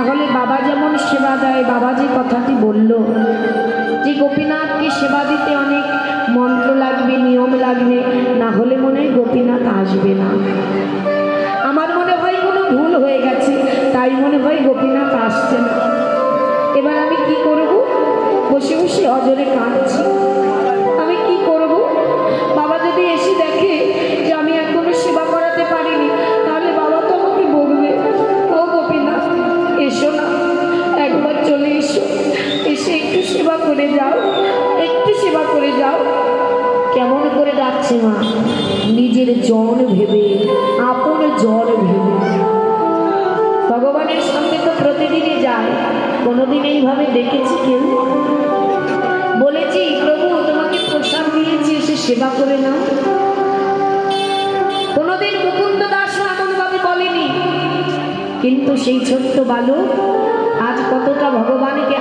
তাহলে বাবা যেমন সেবা দেয়, বাবা যে কথাটি বলল যে গোপীনাথকে সেবা দিতে অনেক মন্ত্র লাগবে, নিয়ম লাগবে, না হলে মনে হয় গোপীনাথ আসবে না। আমার মনে হয় কোনো ভুল হয়ে গেছে, তাই মনে হয় গোপীনাথ আসছে না। এবার আমি কি করব? বসে বসে অজরে কাঁদছি। আমি কি করব? বাবা যদি এসে দেখে যে আমি এখনো সেবা করাতে পারিনি, তাহলে বাবা তো আমাকে বলবে, ও গোপীনাথ এসো না, একবার চলে এসো, এসে একটু সেবা করে যাও, একটু সেবা করে যাও। কেমন করে ডাকছে মা, নিজের জন ভেবে, আপন জন ভেবে। ভগবানের সঙ্গে তো প্রতিদিনই যায়, কোনোদিন এইভাবে দেখেছি কেউ? বলেছি প্রভু তোমাকে প্রসাদ দিয়েছি, এসে সেবা করে নাও। কোনোদিন মুকুন্দ দাস এমনভাবে বলেনি। কিন্তু সেই ছোট্ট বালক আজ কতটা ভগবানকে